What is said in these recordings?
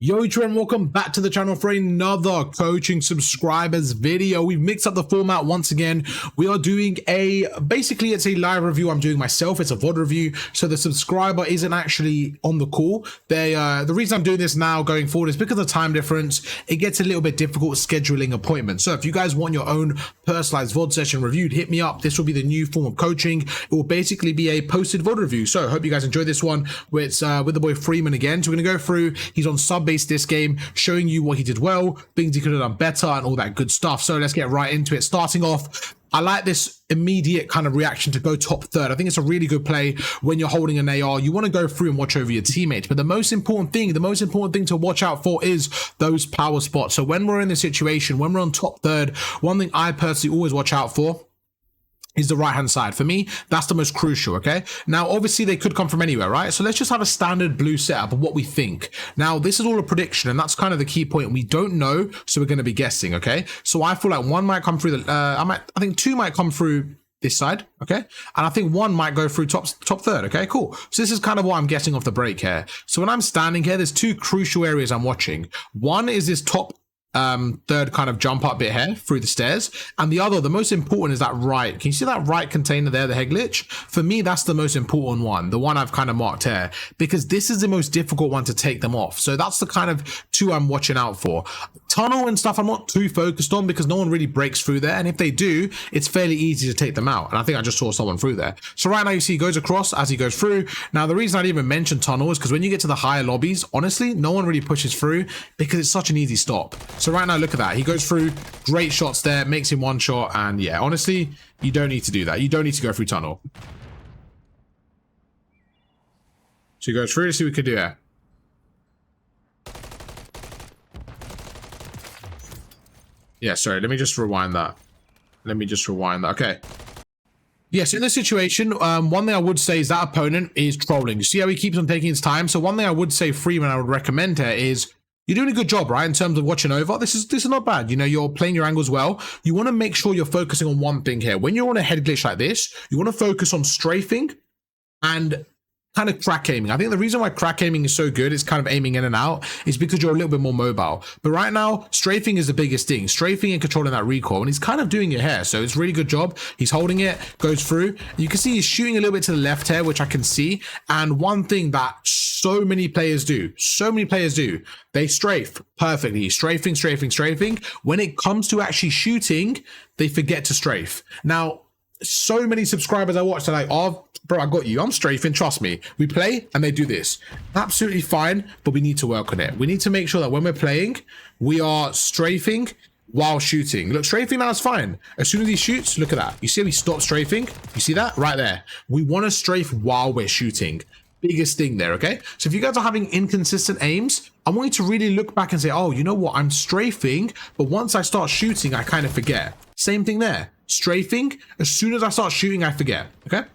Yo, and welcome back to the channel for another coaching subscribers video. We've mixed up the format once again. We are doing basically it's a live review I'm doing myself. It's a VOD review, so the subscriber isn't actually on the call. The reason I'm doing this now going forward is because of the time difference. It gets a little bit difficult scheduling appointments. So if you guys want your own personalized VOD session reviewed, hit me up. This will be the new form of coaching. It will basically be a posted VOD review. So I hope you guys enjoy this one with the boy Freeman again. So we're gonna go through, he's on sub base this game, showing you what he did well, things he could have done better, and all that good stuff. So let's get right into it. Starting off, I like this immediate kind of reaction to go top third. I think it's a really good play when you're holding an AR. You want to go through and watch over your teammates, but the most important thing to watch out for is those power spots. So when we're in this situation, when we're on top third, one thing I personally always watch out for is the right hand side. For me, that's the most crucial. Okay, now obviously they could come from anywhere, right? So let's just have a standard blue setup of what we think. Now this is all a prediction, and that's kind of the key point. We don't know, so we're going to be guessing. Okay, so I feel like one might come through the I think two might come through this side, okay, and I think one might go through top third. Okay, cool. So this is kind of what I'm guessing off the break here. So when I'm standing here, there's two crucial areas I'm watching. One is this top third kind of jump up bit here through the stairs, and the other, the most important, is that right. Can you see that right container there, the head glitch? For me, that's the most important one, the one I've kind of marked here, because this is the most difficult one to take them off. So that's the kind of two I'm watching out for. Tunnel and stuff I'm not too focused on because no one really breaks through there, and if they do, it's fairly easy to take them out, and I think I just saw someone through there. So right now you see he goes across as he goes through. Now the reason I didn't even mention tunnel is because when you get to the higher lobbies, honestly, no one really pushes through because it's such an easy stop. So right now, look at that. He goes through, great shots there, makes him one shot, and yeah, honestly, you don't need to do that. You don't need to go through tunnel. So he goes through to see what we could do here. Yeah, sorry, let me just rewind that. Okay. Yes, in this situation, one thing I would say is that opponent is trolling. You see how he keeps on taking his time? So one thing I would say, Freeman, I would recommend here is, you're doing a good job, right, in terms of watching over. This is not bad. You know, you're playing your angles well. You want to make sure you're focusing on one thing here. When you're on a head glitch like this, you want to focus on strafing and kind of crack aiming. I think the reason why crack aiming is so good, is kind of aiming in and out, is because you're a little bit more mobile. But right now, strafing is the biggest thing. Strafing and controlling that recoil, and he's kind of doing it here. So it's a really good job. He's holding it, goes through. You can see he's shooting a little bit to the left here, which I can see. And one thing that so many players do, they strafe perfectly. Strafing. When it comes to actually shooting, they forget to strafe. Now, so many subscribers I watch are like, oh, bro, I got you. I'm strafing. Trust me. We play and they do this. Absolutely fine, but we need to work on it. We need to make sure that when we're playing, we are strafing while shooting. Look, strafing now is fine. As soon as he shoots, look at that. You see how he stopped strafing? You see that? Right there. We want to strafe while we're shooting. Biggest thing there, okay? So if you guys are having inconsistent aims, I want you to really look back and say, oh, you know what? I'm strafing, but once I start shooting, I kind of forget. Same thing there. Strafing, as soon as I start shooting, I forget, okay?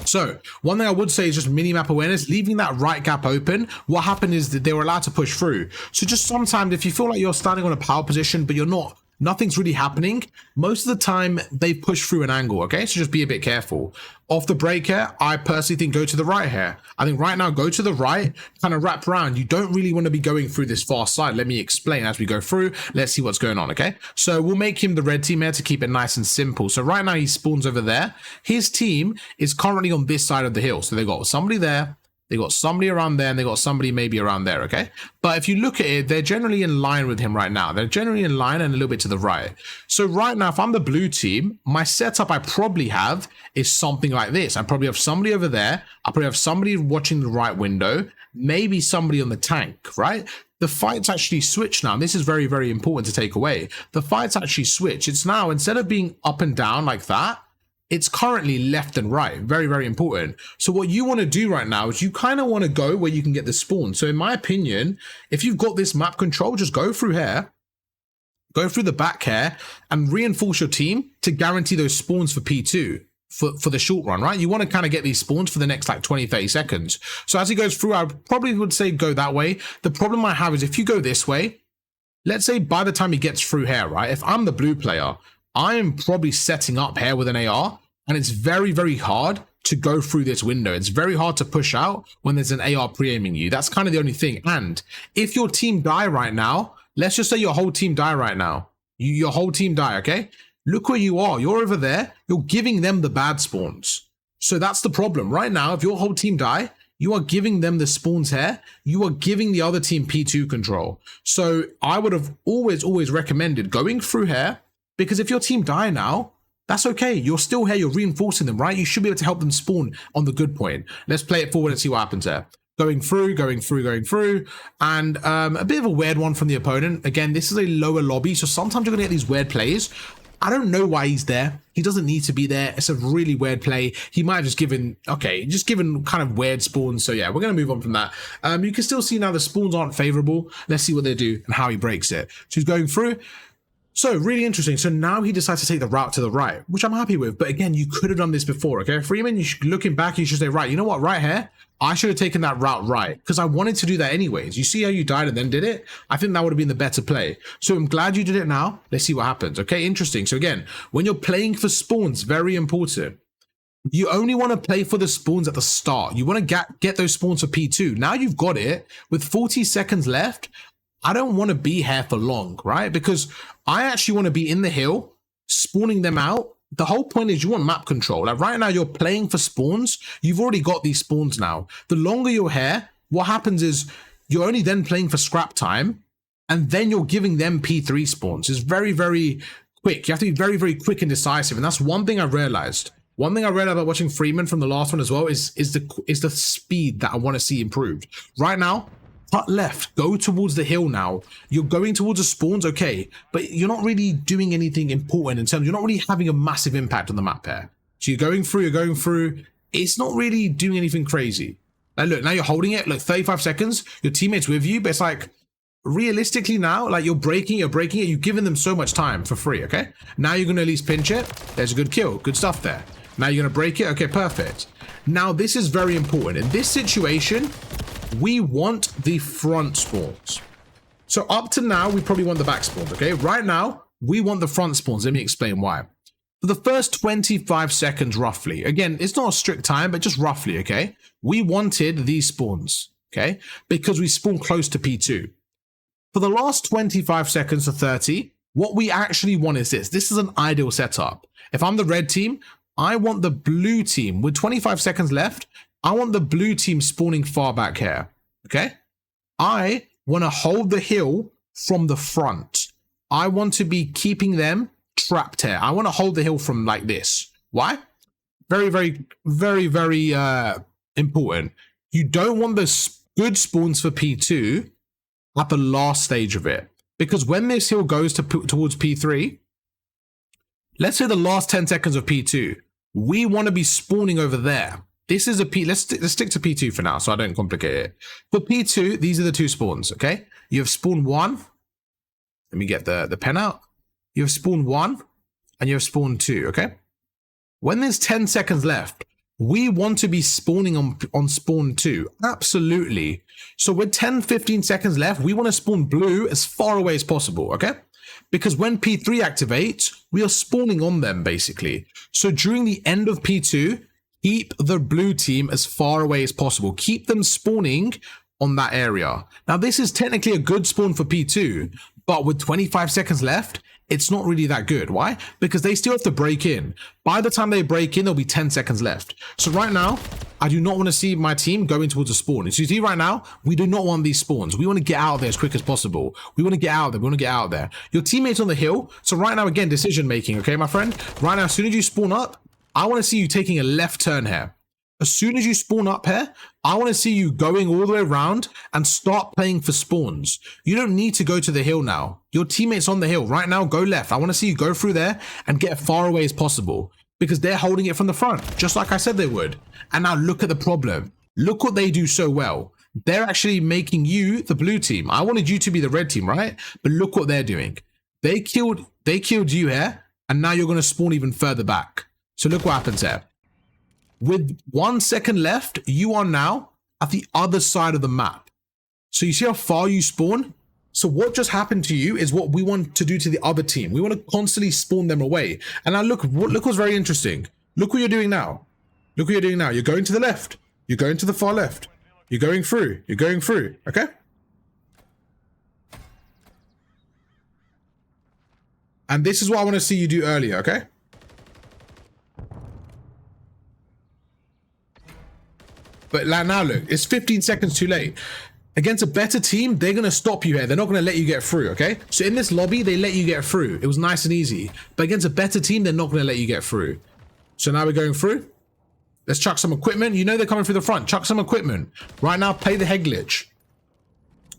So one thing I would say is just mini-map awareness, leaving that right gap open. What happened is that they were allowed to push through. So just sometimes if you feel like you're standing on a power position, but you're not, nothing's really happening, most of the time they push through an angle, okay? So just be a bit careful. Off the break here, I personally think go to the right here. I think right now, go to the right, kind of wrap around. You don't really want to be going through this far side. Let me explain as we go through. Let's see what's going on, okay? So we'll make him the red team here to keep it nice and simple. So right now he spawns over there. His team is currently on this side of the hill. So they've got somebody there, they got somebody around there, and they got somebody maybe around there, okay? But if you look at it, they're generally in line with him right now. They're generally in line and a little bit to the right. So right now, if I'm the blue team, my setup I probably have is something like this. I probably have somebody over there. I probably have somebody watching the right window, maybe somebody on the tank, right? The fight's actually switched now. And this is very, very important to take away. The fight's actually switched. It's now, instead of being up and down like that, it's currently left and right. Very, very important. So what you want to do right now is you kind of want to go where you can get the spawn. So in my opinion, if you've got this map control, just go through here, go through the back here, and reinforce your team to guarantee those spawns for P2 for the short run, right? You want to kind of get these spawns for the next like 20, 30 seconds. So as he goes through, I probably would say go that way. The problem I have is if you go this way, let's say by the time he gets through here, right? If I'm the blue player, I am probably setting up here with an AR, and it's very, very hard to go through this window. It's very hard to push out when there's an AR pre-aiming you. That's kind of the only thing. And if your team die right now, let's just say your whole team die right now. Your whole team die, okay? Look where you are. You're over there. You're giving them the bad spawns. So that's the problem. Right now, if your whole team die, you are giving them the spawns here. You are giving the other team P2 control. So I would have always recommended going through here, because if your team die now, that's okay. You're still here. You're reinforcing them, right? You should be able to help them spawn on the good point. Let's play it forward and see what happens here. Going through, and a bit of a weird one from the opponent. Again, this is a lower lobby, so sometimes you're gonna get these weird plays. I don't know why he's there. He doesn't need to be there. It's a really weird play. He might have just given kind of weird spawns. So yeah, we're going to move on from that. You can still see now the spawns aren't favorable. Let's see what they do and how he breaks it. So he's going through. So really interesting. So now he decides to take the route to the right, which I'm happy with. But again, you could have done this before, okay? Freeman, looking back, you should say, right, you know what, right here, I should have taken that route right, because I wanted to do that anyways. You see how you died and then did it? I think that would have been the better play. So I'm glad you did it now. Let's see what happens, okay? Interesting. So again, when you're playing for spawns, very important. You only want to play for the spawns at the start. You want to get those spawns for P2. Now you've got it, with 40 seconds left, I don't want to be here for long, right? Because I actually want to be in the hill, spawning them out. The whole point is you want map control. Like right now you're playing for spawns. You've already got these spawns now. The longer you're here, what happens is you're only then playing for scrap time, and then you're giving them P3 spawns. It's very, very quick. You have to be very, very quick and decisive. And that's one thing I realized. One thing I realized about watching Freeman from the last one as well is the speed that I want to see improved. Right now, cut left, go towards the hill now. You're going towards the spawns, okay, but you're not really doing anything important in terms, you're not really having a massive impact on the map here. So you're going through, it's not really doing anything crazy. Like look, now you're holding it, look, 35 seconds, your teammate's with you, but it's like, realistically now, like you're breaking it, you've given them so much time for free, okay? Now you're gonna at least pinch it, there's a good kill, good stuff there. Now you're gonna break it, okay, perfect. Now this is very important. In this situation, we want the front spawns. So up to now, we probably want the back spawns, okay? Right now, we want the front spawns. Let me explain why. For the first 25 seconds, roughly, again, it's not a strict time, but just roughly, okay? We wanted these spawns, okay? Because we spawn close to P2. For the last 25 seconds to 30, what we actually want is this. This is an ideal setup. If I'm the red team, I want the blue team with 25 seconds left. I want the blue team spawning far back here, okay? I want to hold the hill from the front. I want to be keeping them trapped here. I want to hold the hill from like this. Why? Very, very, very, very important. You don't want the good spawns for P2 at the last stage of it. Because when this hill goes towards P3, let's say the last 10 seconds of P2, we want to be spawning over there. This is a P, let's stick to P2 for now so I don't complicate it. For P2, these are the two spawns, okay? You have spawn 1. Let me get the pen out. You have spawn 1 and you have spawn 2, okay? When there's 10 seconds left, we want to be spawning on spawn 2. Absolutely. So with 10, 15 seconds left, we want to spawn blue as far away as possible, okay? Because when P3 activates, we are spawning on them basically. So during the end of P2, keep the blue team as far away as possible. Keep them spawning on that area. Now, this is technically a good spawn for P2, but with 25 seconds left, it's not really that good. Why? Because they still have to break in. By the time they break in, there'll be 10 seconds left. So right now, I do not want to see my team going towards a spawn. As you see right now, we do not want these spawns. We want to get out of there as quick as possible. We want to get out of there. We want to get out of there. Your teammate's on the hill. So right now, again, decision making, okay, my friend? Right now, as soon as you spawn up, I want to see you taking a left turn here. As soon as you spawn up here, I want to see you going all the way around and start playing for spawns. You don't need to go to the hill now. Your teammate's on the hill. Right now, go left. I want to see you go through there and get as far away as possible because they're holding it from the front, just like I said they would. And now look at the problem. Look what they do so well. They're actually making you the blue team. I wanted you to be the red team, right? But look what they're doing. They killed you here, and now you're going to spawn even further back. So look what happens here. With 1 second left, you are now at the other side of the map. So you see how far you spawn? So what just happened to you is what we want to do to the other team. We want to constantly spawn them away. And now look what's very interesting. Look what you're doing now. Look what you're doing now. You're going to the left. You're going to the far left. You're going through. You're going through. Okay? And this is what I want to see you do earlier, okay? But like now, look, it's 15 seconds too late. Against a better team, they're going to stop you here. They're not going to let you get through, okay? So in this lobby, they let you get through. It was nice and easy. But against a better team, they're not going to let you get through. So now we're going through. Let's chuck some equipment. You know they're coming through the front. Chuck some equipment. Right now, play the head glitch.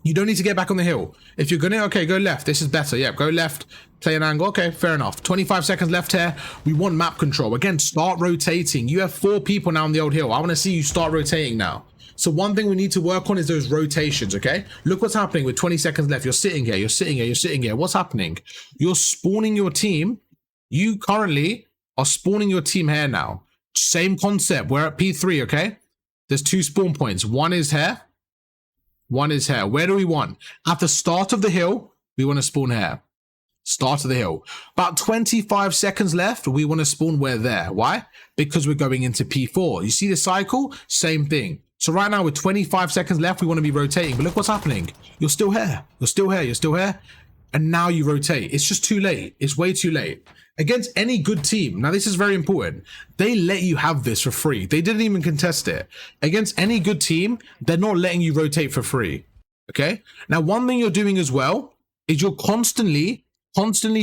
You don't need to get back on the hill. If you're gonna, okay, go left. This is better. Yeah, go left. Play an angle. Okay, fair enough. 25 seconds left here. We want map control. Again, start rotating. You have 4 people now on the old hill. I want to see you start rotating now. So one thing we need to work on is those rotations, okay? Look what's happening with 20 seconds left. You're sitting here. You're sitting here. You're sitting here. What's happening? You're spawning your team. You currently are spawning your team here now. Same concept. We're at P3, okay? There's 2 spawn points. One is here. One is here. Where do we want? At the start of the hill, we want to spawn here. Start of the hill. About 25 seconds left, we want to spawn where there. Why? Because we're going into P4. You see the cycle? Same thing. So right now with 25 seconds left, we want to be rotating. But look what's happening. You're still here. You're still here. You're still here. And now you rotate. It's just too late. It's way too late. Against any good team, now this is very important, they let you have this for free. They didn't even contest it. Against any good team, they're not letting you rotate for free. Okay? Now, one thing you're doing as well is you're constantly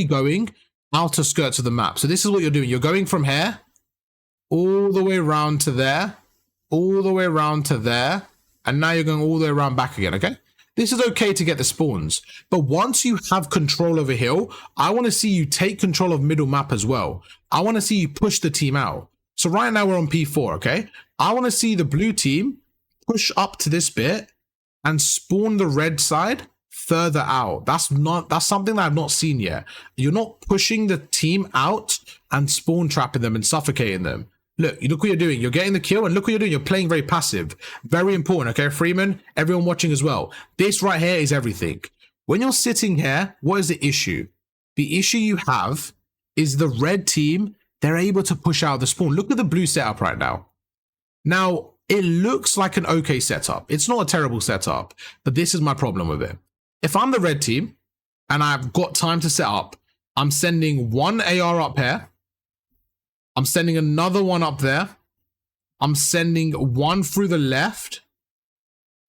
going outer skirts of the map. So this is what you're doing. You're going from here all the way around to there, all the way around to there, and now you're going all the way around back again, okay? This is okay to get the spawns, but once you have control over hill, I want to see you take control of middle map as well. I want to see you push the team out. So right now we're on P4, okay? I want to see the blue team push up to this bit and spawn the red side further out. That's something that I've not seen yet. You're not pushing the team out and spawn trapping them and suffocating them. Look what you're doing. You're getting the kill, and look what you're doing. You're playing very passive. Very important, okay? Freeman, everyone watching as well. This right here is everything. When you're sitting here, what is the issue? The issue you have is the red team, they're able to push out the spawn. Look at the blue setup right now. Now, it looks like an okay setup. It's not a terrible setup, but this is my problem with it. If I'm the red team, and I've got time to set up, I'm sending one AR up here. I'm sending another one up there. I'm sending one through the left.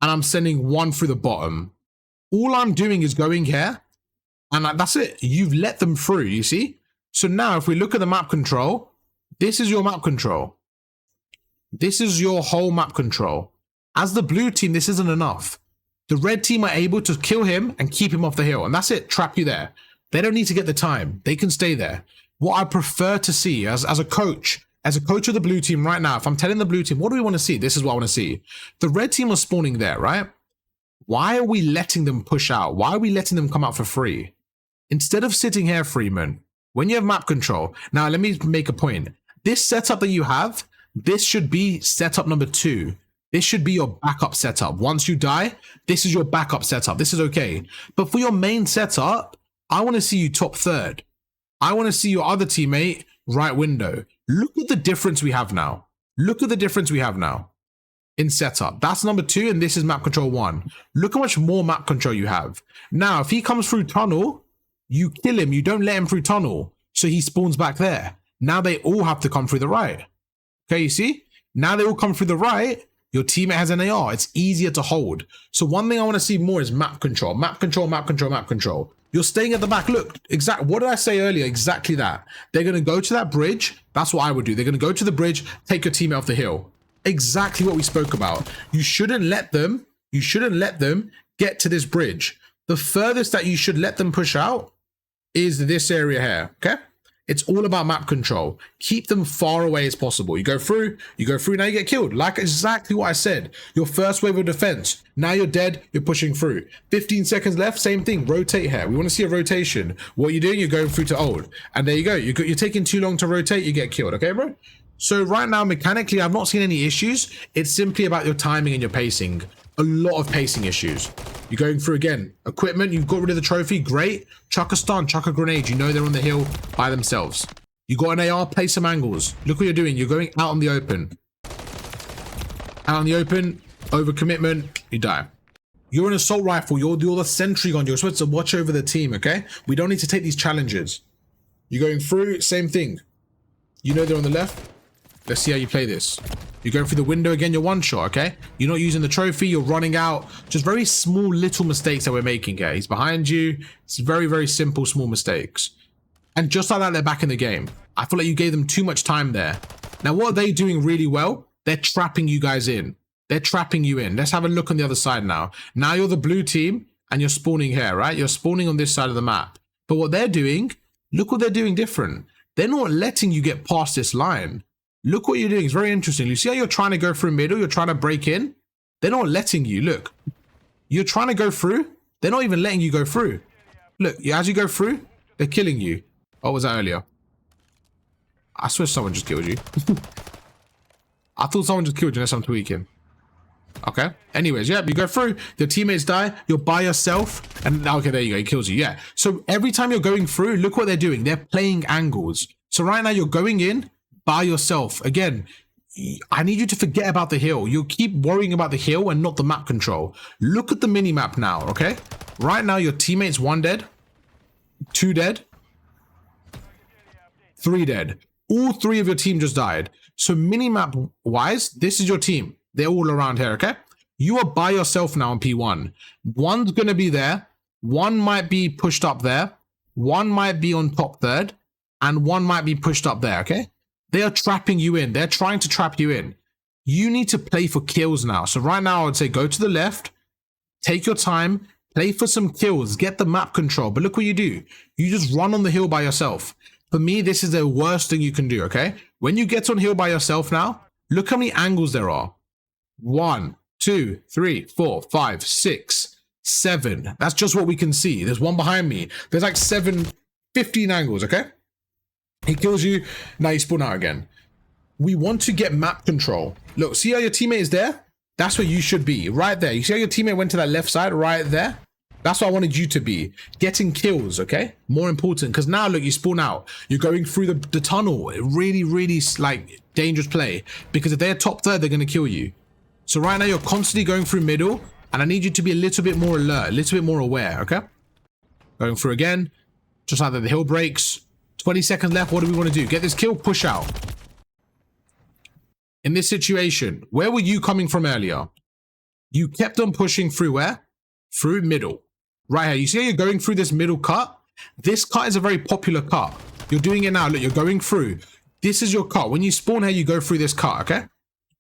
And I'm sending one through the bottom. All I'm doing is going here. And that's it. You've let them through, you see? So now if we look at the map control, this is your map control. This is your whole map control. As the blue team, this isn't enough. The red team are able to kill him and keep him off the hill. And that's it. Trap you there. They don't need to get the time. They can stay there. What I prefer to see as a coach of the blue team right now, if I'm telling the blue team, what do we want to see? This is what I want to see. The red team are spawning there, right? Why are we letting them push out? Why are we letting them come out for free? Instead of sitting here, Freeman, when you have map control. Now, let me make a point. This setup that you have, this should be setup number 2. This should be your backup setup. Once you die, this is your backup setup. This is okay. But for your main setup, I want to see you top 3rd. I want to see your other teammate right window. Look at the difference we have now. Look at the difference we have now in setup. That's number 2, and this is map control 1. Look how much more map control you have. Now, if he comes through tunnel, you kill him. You don't let him through tunnel, so he spawns back there. Now they all have to come through the right. Okay, you see? Now they all come through the right. Your teammate has an AR. It's easier to hold. So one thing I want to see more is map control. Map control, map control, map control. You're staying at the back. Look, what did I say earlier? Exactly that. They're going to go to that bridge. That's what I would do. They're going to go to the bridge, take your team off the hill. Exactly what we spoke about. You shouldn't let them get to this bridge. The furthest that you should let them push out is this area here, okay? It's all about map control. Keep them far away as possible. You go through, now you get killed. Like exactly what I said. Your first wave of defense. Now you're dead, you're pushing through. 15 seconds left, same thing. Rotate here. We want to see a rotation. What you're doing, you're going through to old. And there you go. You're taking too long to rotate, you get killed. Okay, bro? So right now, mechanically, I've not seen any issues. It's simply about your timing and your pacing. A lot of pacing issues. You're going through again. Equipment, you've got rid of the trophy, great. Chuck a stun, chuck a grenade. You know they're on the hill by themselves. You got an AR, play some angles. Look what you're doing. You're going out in the open. Out in the open, overcommitment, you die. You're an assault rifle. You're the sentry gun. You're supposed to watch over the team, okay? We don't need to take these challenges. You're going through, same thing. You know they're on the left. Let's see how you play this. You're going through the window again, you're one shot, okay? You're not using the trophy, you're running out. Just very small little mistakes that we're making here. He's behind you. It's very, very simple, small mistakes. And just like that, they're back in the game. I feel like you gave them too much time there. Now, what are they doing really well? They're trapping you guys in. They're trapping you in. Let's have a look on the other side now. Now you're the blue team and you're spawning here, right? You're spawning on this side of the map. But what they're doing, look what they're doing different. They're not letting you get past this line. Look what you're doing. It's very interesting. You see how you're trying to go through middle? You're trying to break in. They're not letting you. Look. You're trying to go through. They're not even letting you go through. Look, as you go through, they're killing you. What was that earlier? I swear someone just killed you. I thought someone just killed you unless I'm tweaking. Okay. Anyways, yeah, you go through. Your teammates die. You're by yourself. And okay, there you go. He kills you. Yeah. So every time you're going through, look what they're doing. They're playing angles. So right now you're going in by yourself. Again, I need you to forget about the hill. You keep worrying about the hill and not the map control. Look at the mini map now, okay? Right now, your teammates 1 dead, 2 dead, 3 dead. All 3 of your team just died. So mini map wise, this is your team. They're all around here, okay? You are by yourself now on P1. One's going to be there. One might be pushed up there. One might be on top third. And one might be pushed up there, okay? They are trapping you in. They're trying to trap you in. You need to play for kills now. So right now, I would say go to the left, take your time, play for some kills, get the map control. But look what you do. You just run on the hill by yourself. For me, this is the worst thing you can do, okay? When you get on hill by yourself now, look how many angles there are. 1, 2, 3, 4, 5, 6, 7. That's just what we can see. There's one behind me. There's like 15 angles, okay? He kills you. Now you spawn out again. We want to get map control. Look, see how your teammate is there? That's where you should be, right there. You see how your teammate went to that left side, right there? That's what I wanted you to be. Getting kills, okay? More important, because now, look, you spawn out. You're going through the tunnel. Really, really, like, dangerous play. Because if they're top third, they're going to kill you. So right now, you're constantly going through middle, and I need you to be a little bit more alert, a little bit more aware, okay? Going through again. Just like that, the hill breaks. 20 seconds left. What do we want to do? Get this kill, push out. In this situation, where were you coming from earlier? You kept on pushing through where? Through middle. Right here. You see how you're going through this middle cut? This cut is a very popular cut. You're doing it now. Look, you're going through. This is your cut. When you spawn here, you go through this cut, okay?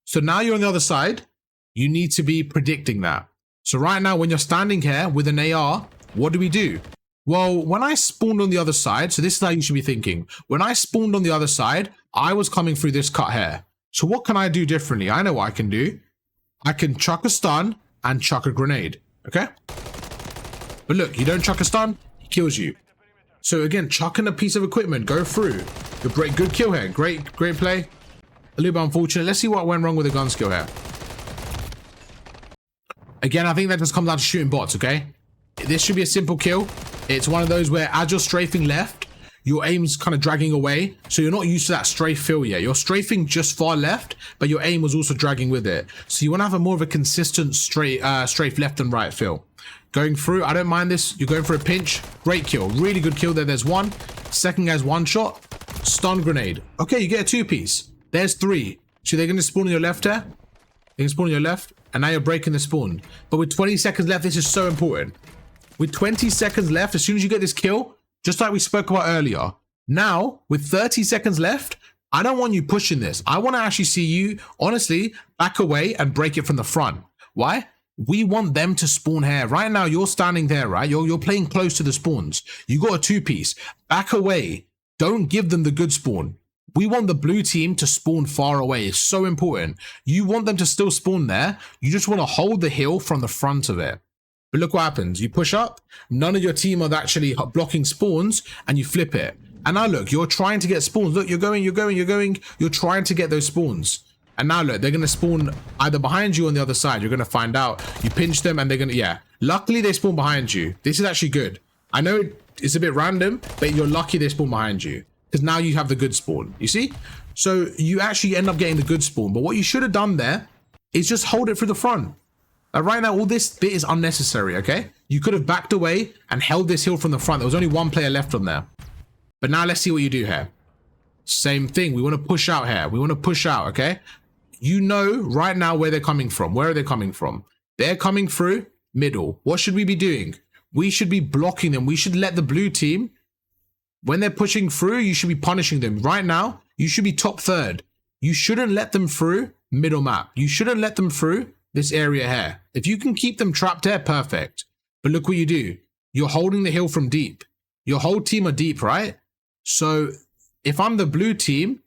So now you're on the other side. You need to be predicting that. So right now, when you're standing here with an AR, what do? Well, when I spawned on the other side, so this is how you should be thinking. When I spawned on the other side, I was coming through this cut here. So what can I do differently? I know what I can do. I can chuck a stun and chuck a grenade, okay? But look, you don't chuck a stun, he kills you. So again, chucking a piece of equipment, go through. Good kill here, great play. A little bit unfortunate. Let's see what went wrong with the gun skill here. Again, I think that just comes down to shooting bots, okay? This should be a simple kill. It's one of those where as you're strafing left, your aim's kind of dragging away. So you're not used to that strafe feel yet. You're strafing just far left, but your aim was also dragging with it. So you want to have a more of a consistent strafe left and right feel. Going through, I don't mind this. You're going for a pinch. Great kill. Really good kill there. There's one. Second guy's one shot. Stun grenade. Okay, you get a 2-piece. There's 3. So they're going to spawn on your left here. They can spawn on your left. And now you're breaking the spawn. But with 20 seconds left, this is so important. With 20 seconds left, as soon as you get this kill, just like we spoke about earlier, now with 30 seconds left, I don't want you pushing this. I want to actually see you, honestly, back away and break it from the front. Why? We want them to spawn here. Right now, you're standing there, right? You're playing close to the spawns. You got a 2-piece. Back away. Don't give them the good spawn. We want the blue team to spawn far away. It's so important. You want them to still spawn there. You just want to hold the hill from the front of it. But look what happens. You push up. None of your team are actually blocking spawns, and you flip it. And now look, you're trying to get spawns. Look, you're going. You're trying to get those spawns. And now look, they're going to spawn either behind you or on the other side. You're going to find out. You pinch them and they're going to, yeah. Luckily, they spawn behind you. This is actually good. I know it's a bit random, but you're lucky they spawn behind you. Because now you have the good spawn. You see? So you actually end up getting the good spawn. But what you should have done there is just hold it through the front. Right now, all this bit is unnecessary, okay? You could have backed away and held this hill from the front. There was only one player left on there. But now let's see what you do here. Same thing. We want to push out here. We want to push out, okay? You know right now where they're coming from. Where are they coming from? They're coming through middle. What should we be doing? We should be blocking them. We should let the blue team, when they're pushing through, you should be punishing them. Right now, you should be top third. You shouldn't let them through middle map. You shouldn't let them through this area here. If you can keep them trapped there, perfect. But look what you do. You're holding the hill from deep. Your whole team are deep, right? So if I'm the blue team,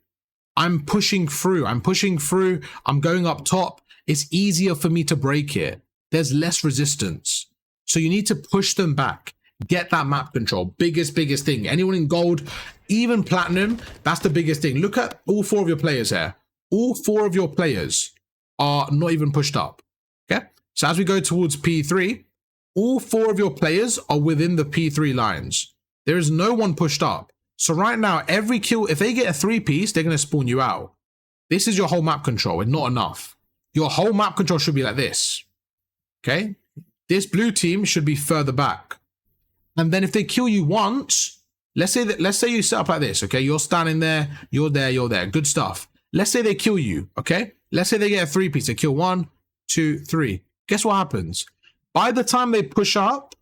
I'm pushing through. I'm pushing through. I'm going up top. It's easier for me to break it. There's less resistance. So you need to push them back. Get that map control. Biggest thing. Anyone in gold, even platinum, that's the biggest thing. Look at all 4 of your players here. All 4 of your players are not even pushed up. Okay? So as we go towards P3, all 4 of your players are within the P3 lines. There is no one pushed up. So right now, every kill, if they get a 3-piece, they're going to spawn you out. This is your whole map control and not enough. Your whole map control should be like this. Okay? This blue team should be further back. And then if they kill you once, let's say you set up like this, okay? You're standing there, you're there. Good stuff. Let's say they kill you, okay? Let's say they get a 3-piece. They kill 1, 2, 3. Guess what happens? By the time they push up,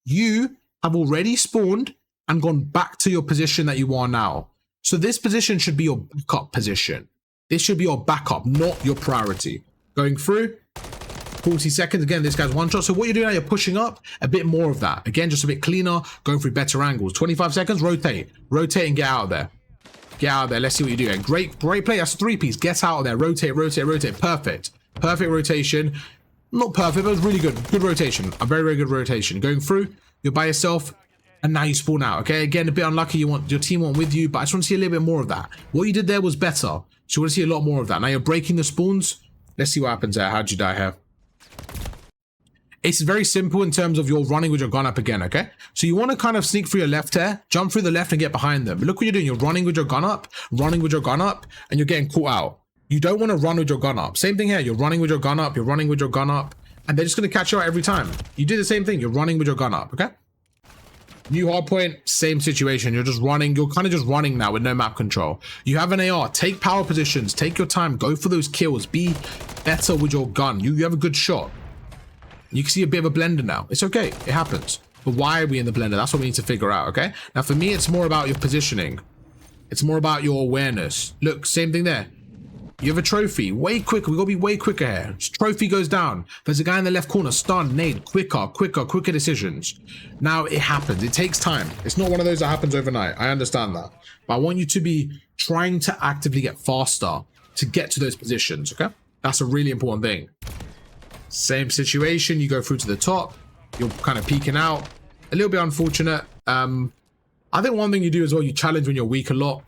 you have already spawned and gone back to your position that you are now. So this position should be your backup position. This should be your backup, not your priority. Going through, 40 seconds. Again, this guy's one shot. So what you're doing now, you're pushing up a bit more of that. Again, just a bit cleaner, going through better angles. 25 seconds, rotate. Rotate and get out of there. Get out of there. Let's see what you're doing. Great play. That's a 3-piece. Get out of there. Rotate. Perfect. Perfect rotation. Not perfect, but it was really good. Good rotation. A very good rotation. Going through, you're by yourself, and now you spawn out. Okay, again, a bit unlucky. You want your team on with you, but I just want to see a little bit more of that. What you did there was better. So you want to see a lot more of that. Now you're breaking the spawns. Let's see what happens there. How'd you die here? It's very simple in terms of you're running with your gun up again, okay? So you want to kind of sneak through your left here, jump through the left and get behind them. But look what you're doing. You're running with your gun up, and you're getting caught out. You don't want to run with your gun up. Same thing here. You're running with your gun up, and they're just going to catch you out every time. You do the same thing. You're running with your gun up, okay? New hardpoint, same situation. You're just running. You're kind of just running now with no map control. You have an AR. Take power positions. Take your time. Go for those kills. Be better with your gun. You have a good shot. You can see a bit of a blender now. It's okay. It happens. But why are we in the blender? That's what we need to figure out, okay? Now, for me, it's more about your positioning. It's more about your awareness. Look, same thing there. You have a trophy. Way quicker. We got to be way quicker here. Trophy goes down. There's a guy in the left corner. Stun, nade. Quicker decisions. Now, it happens. It takes time. It's not one of those that happens overnight. I understand that. But I want you to be trying to actively get faster to get to those positions, okay? That's a really important thing. Same situation. You go through to the top. You're kind of peeking out. A little bit unfortunate. I think one thing you do as well, you challenge when you're weak a lot.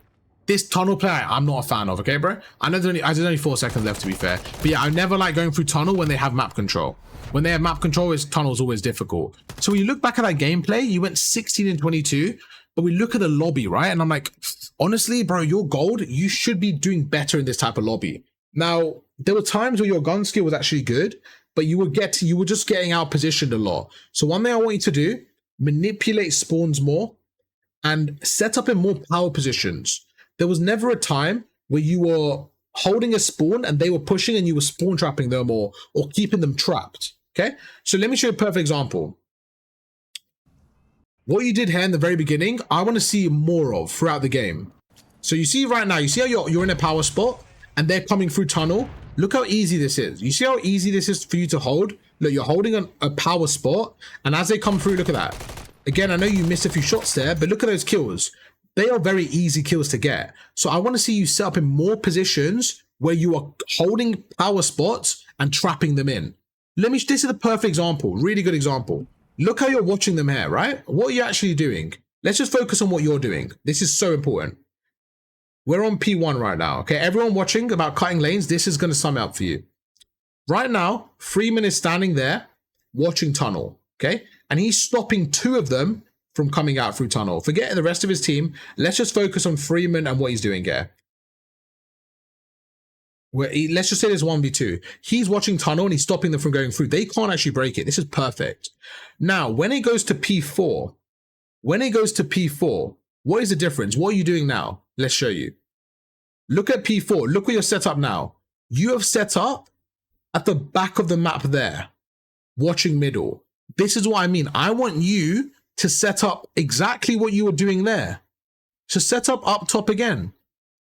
This tunnel play, I'm not a fan of, okay, bro? I know there's only 4 seconds left, to be fair. But yeah, I never like going through tunnel when they have map control. When they have map control, tunnel's always difficult. So when you look back at that gameplay, you went 16 and 22. But we look at the lobby, right? And I'm like, honestly, bro, you're gold. You should be doing better in this type of lobby. Now, there were times where your gun skill was actually good, but you were just getting out positioned a lot. So one thing I want you to do, manipulate spawns more and set up in more power positions. There was never a time where you were holding a spawn and they were pushing and you were spawn trapping them or keeping them trapped. Okay, so let me show you a perfect example. What you did here in the very beginning, I want to see more of throughout the game. So you see right now, you see how you're in a power spot and they're coming through tunnel. Look how easy this is. You see how easy this is for you to hold? Look, you're holding a power spot, and as they come through, look at that. Again, I know you missed a few shots there, but look at those kills. They are very easy kills to get. So I want to see you set up in more positions where you are holding power spots and trapping them in. This is the perfect example, really good example. Look how you're watching them here, right? What are you actually doing? Let's just focus on what you're doing. This is so important. We're on P1 right now, okay? Everyone watching about cutting lanes, this is going to sum up for you. Right now, Freeman is standing there watching tunnel, okay? And he's stopping 2 of them from coming out through tunnel. Forget the rest of his team. Let's just focus on Freeman and what he's doing here. let's just say there's 1v2. He's watching tunnel and he's stopping them from going through. They can't actually break it. This is perfect. Now, when it goes to P4, what is the difference? What are you doing now? Let's show you. Look at P4. Look where you're set up now. You have set up at the back of the map there, watching middle. This is what I mean. I want you to set up exactly what you were doing there. So set up top again.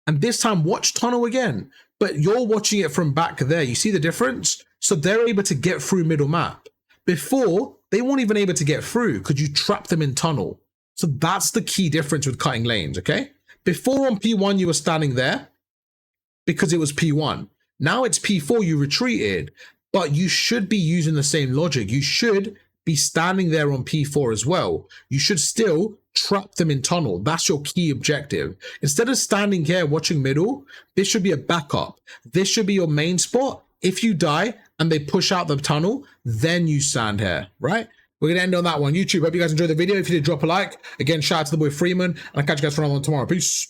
And this time watch tunnel again. But you're watching it from back there. You see the difference? So they're able to get through middle map. Before, they weren't even able to get through because you trapped them in tunnel. So that's the key difference with cutting lanes, okay? Before on P1, you were standing there because it was P1. Now it's P4, you retreated, but you should be using the same logic. You should be standing there on P4 as well. You should still trap them in tunnel. That's your key objective. Instead of standing here watching middle, this should be a backup. This should be your main spot. If you die and they push out the tunnel, then you stand here, right? We're going to end on that one. YouTube, hope you guys enjoyed the video. If you did, drop a like. Again, shout out to the boy Freeman, and I'll catch you guys for another one tomorrow. Peace.